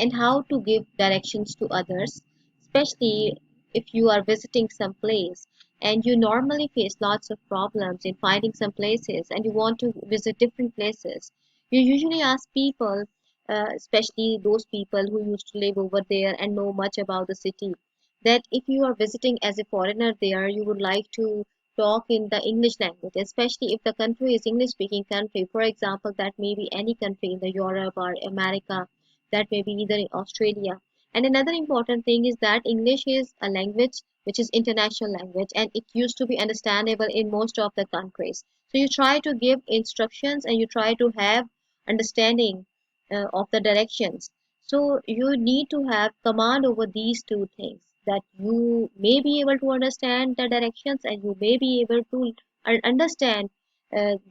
and how to give directions to others, especially if you are visiting some place and you normally face lots of problems in finding some places and you want to visit different places. You usually ask people, especially those people who used to live over there and know much about the city, that if you are visiting as a foreigner there, you would like to talk in the English language, especially if the country is English speaking country. For example, that may be any country in the Europe or America, that may be either in Australia. And another important thing is that English is a language which is international language and it used to be understandable in most of the countries. So you try to give instructions and you try to have understanding of the directions. So you need to have command over these two things, that you may be able to understand the directions and you may be able to understand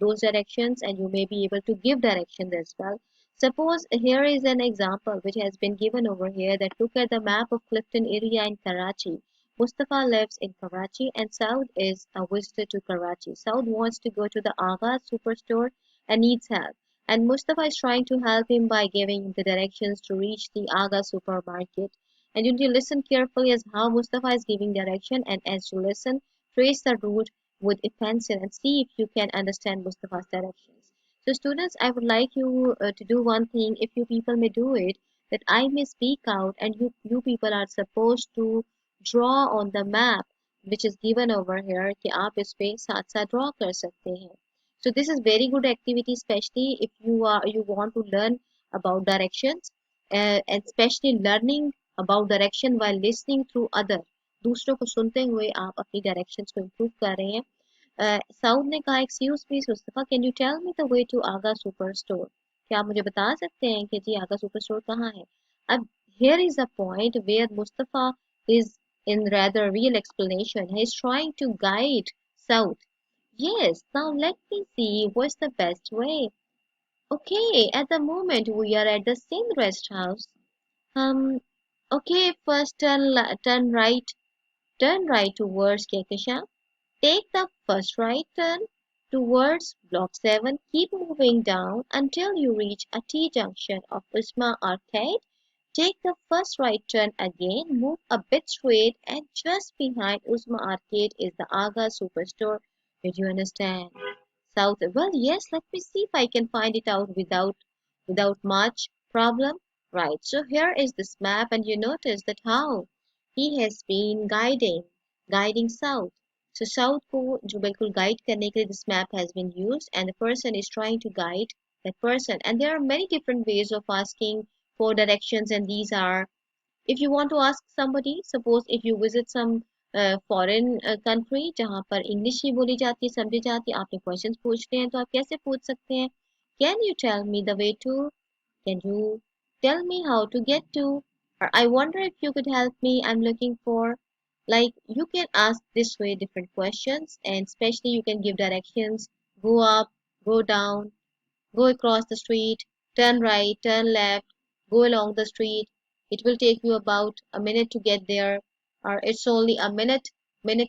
those directions and you may be able to give directions as well. Suppose here is an example which has been given over here, that look at the map of Clifton area in Karachi. Mustafa lives in Karachi and Saud is a visitor to Karachi. Saud wants to go to the Aga superstore and needs help. And Mustafa is trying to help him by giving the directions to reach the Aga supermarket. And you need to listen carefully as how Mustafa is giving direction, and as you listen, trace the route with a pencil and see if you can understand Mustafa's directions. So students, I would like you to do one thing, if you people may do it, that I may speak out and you people are supposed to draw on the map which is given over here कि आप इस पे साथ साथ draw कर सकते हैं. So this is very good activity, especially if you want to learn about directions, and especially learning about direction while listening through other. दूसरों को सुनते हुए आप अपनी directions को improve कर रहे हैं. साउद ने कहा excuse me Mustafa, can you tell me the way to Agha super store? क्या आप मुझे बता सकते हैं कि जी आगा सुपर स्टोर कहाँ है? अब here is a point where Mustafa is in rather real explanation. He is trying to guide South. Yes, now let me see what's the best way. Okay, at the moment we are at the Singh Rest House. Um, okay, first turn right towards Kekashan. Take the first right turn towards Block 7. Keep moving down until you reach a T-junction of Usma Arcade. Take the first right turn again, move a bit straight, and just behind Usma Arcade is the Aga Superstore. Did you understand? South. Well, yes, let me see if I can find it out without much problem. Right, so here is this map, and you notice that how he has been guiding south. So south को जो बिल्कुल guide करने के लिए this map has been used, and the person is trying to guide that person. And there are many different ways of asking for directions, and these are, if you want to ask somebody, suppose if you visit some foreign country जहाँ पर English ही बोली जाती है, समझी जाती है, आपने questions पूछने हैं, तो आप कैसे पूछ सकते हैं? Can you tell me the way to? Can you tell me how to get to? Or I wonder if you could help me, I'm looking for. Like you can ask this way different questions, and especially you can give directions: go up, go down, go across the street, turn right, turn left, go along the street. It will take you about a minute to get there, or it's only a minute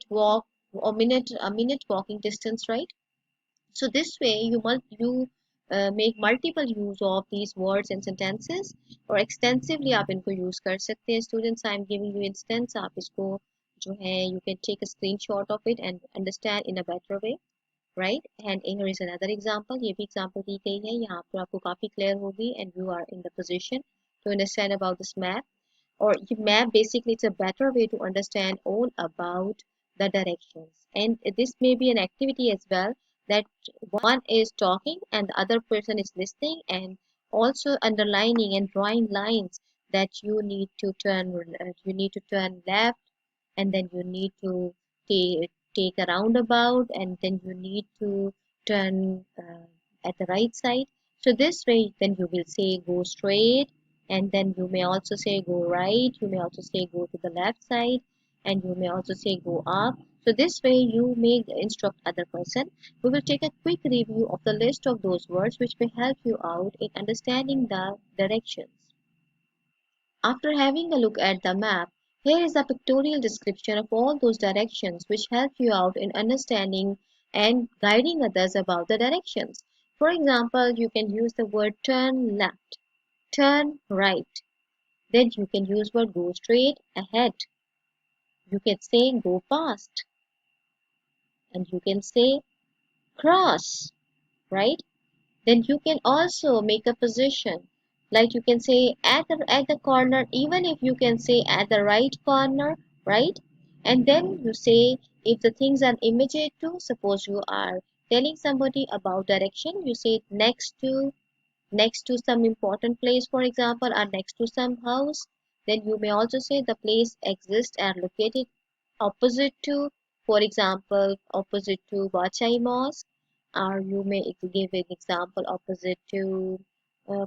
walk, or a minute walking distance, right? So this way you make multiple use of these words and sentences, और extensively आप इनको use कर सकते हैं. Students, I am giving you instance, आप इसको जो है you can take a screenshot of it and understand in a better way. Right, and here is another example. ये भी example दी गई है, यहाँ पर आपको काफी clear होगी and you are in the position to understand about this map. Or map basically it's a better way to understand all about the directions. And this may be an activity as well, that one is talking and the other person is listening, and also underlining and drawing lines that you need to turn left, and then you need to take a roundabout, and then you need to turn at the right side. So this way then you will say go straight, and then you may also say go right, you may also say go to the left side, and you may also say go up. So this way you may instruct other person. We will take a quick review of the list of those words which may help you out in understanding the directions. After having a look at the map, here is a pictorial description of all those directions which help you out in understanding and guiding others about the directions. For example, you can use the word turn left, turn right, Then you can use word go straight ahead. You can say go past, and you can say cross, right? Then you can also make a position. Like you can say at the corner, even if you can say at the right corner, right? And then you say if the things are immediate to, suppose you are telling somebody about direction, you say next to some important place, for example, or next to some house. Then you may also say the place exists and located opposite to, for example, opposite to Bachai Mosque, or you may give an example opposite to,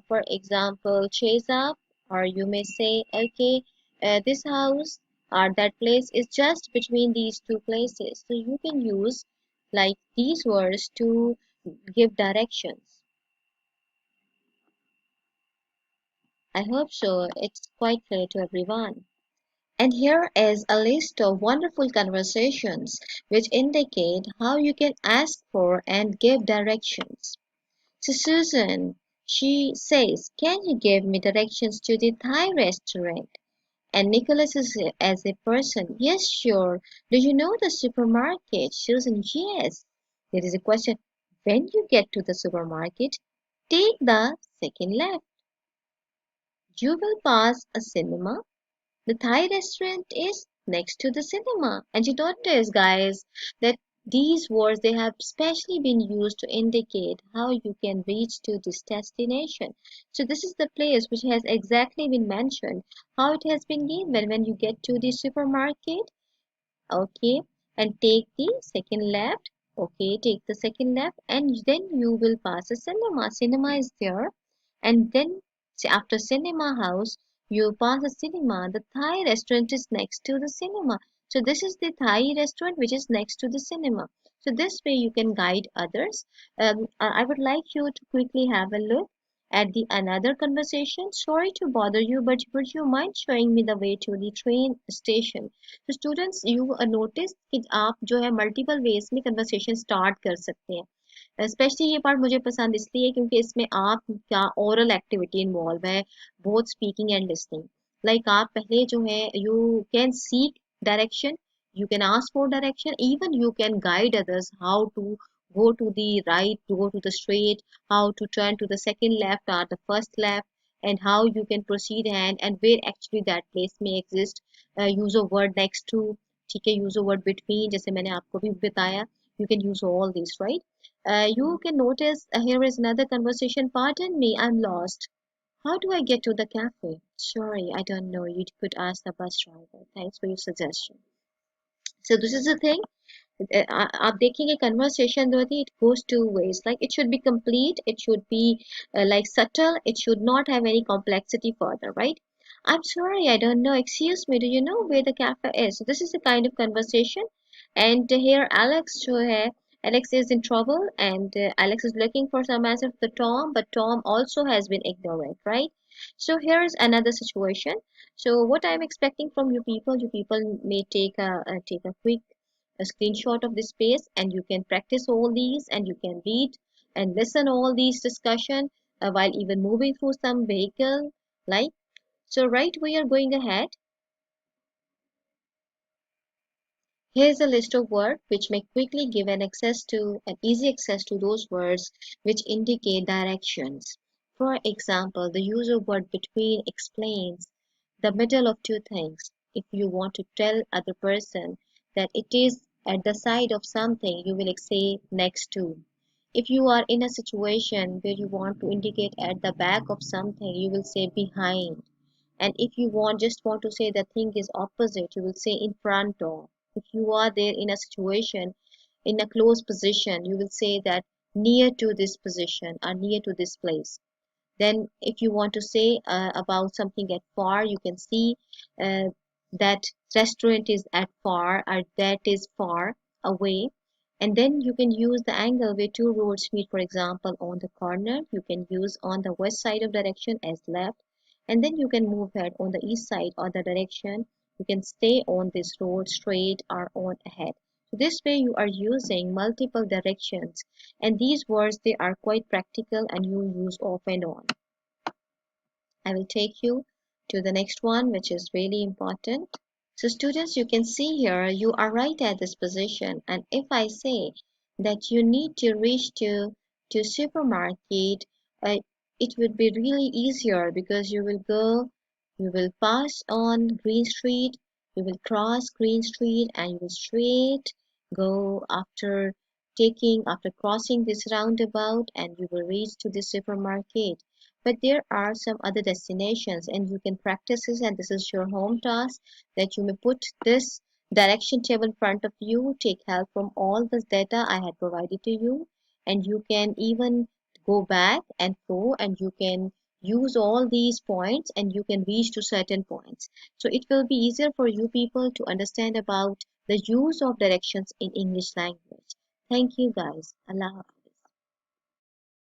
for example, Chezab, or you may say, okay, this house or that place is just between these two places. So you can use like these words to give directions. I hope so. It's quite clear to everyone. And here is a list of wonderful conversations which indicate how you can ask for and give directions. So Susan, she says, can you give me directions to the Thai restaurant? And Nicholas is as a person, yes, sure. Do you know the supermarket? Susan, yes. There is a question. When you get to the supermarket, take the second left. You will pass a cinema. The Thai restaurant is next to the cinema. And you notice, guys, that these words they have specially been used to indicate how you can reach to this destination. So this is the place which has exactly been mentioned, how it has been given when you get to the supermarket. Okay, and take the second left. Okay, take the second left, and then you will pass a cinema. Cinema is there, and then after cinema house, you pass a cinema. The Thai restaurant is next to the cinema. So this is the Thai restaurant which is next to the cinema. So this way you can guide others. I would like you to quickly have a look at the another conversation. Sorry to bother you, but would you mind showing me the way to the train station? तो students you notice कि आप जो है multiple ways में conversation start कर सकते हैं। Specially ये पार्ट मुझे पसंद इसलिए है क्योंकि इसमें आप क्या ओरल एक्टिविटी इन्वॉल्व है, both speaking and listening. Like आप पहले जो है you can seek direction, you can ask for direction, even you can guide others how to go to the right, to go to the straight, how to turn to the second left or the first left, and how you can proceed and where actually that place may exist. Use a word next to, ठीक है, use a word between, जैसे मैंने आपको भी बताया, you can use all these, right? You can notice here is another conversation. Pardon me, I'm lost. How do I get to the cafe? Sorry, I don't know. You could ask the bus driver. Thanks for your suggestion. So this is the thing. आप देखेंगे conversation जो होती है, it goes two ways. Like it should be complete, it should be like subtle, it should not have any complexity further, right? I'm sorry, I don't know. Excuse me, do you know where the cafe is? So this is the kind of conversation. And here Alex जो है, Alex is in trouble and Alex is looking for some answer for Tom, but Tom also has been ignorant, right? So here is another situation. So what I'm expecting from you people may take a quick a screenshot of this space and you can practice all these and you can read and listen all these discussion while even moving through some vehicle, like so. Right, we are going ahead. Here's a list of words which may quickly give an easy access to those words which indicate directions. For example, the use of word between explains the middle of two things. If you want to tell other person that it is at the side of something, you will say next to. If you are in a situation where you want to indicate at the back of something, you will say behind. And if you want to say the thing is opposite, you will say in front of. If you are there in a situation in a close position, you will say that near to this position or near to this place. Then if you want to say about something at far, you can see uh, that restaurant is at far or that is far away. And then you can use the angle where two roads meet. For example, on the corner you can use on the west side of direction as left, and then you can move ahead on the east side or the direction you can stay on this road straight or on ahead. So this way you are using multiple directions, and these words they are quite practical and you use off and on. I will take you to the next one, which is really important. So students, you can see here, you are right at this position. And if I say that you need to reach to supermarket, uh, it would be really easier because you will pass on Green Street, you will cross Green Street, and you will straight go after crossing this roundabout, and you will reach to the supermarket. But there are some other destinations, and you can practice this, and this is your home task, that you may put this direction table in front of you, take help from all this data I had provided to you, and you can even go back and pro, and you can use all these points, and you can reach to certain points. So it will be easier for you people to understand about the use of directions in English language. Thank you guys. Allah.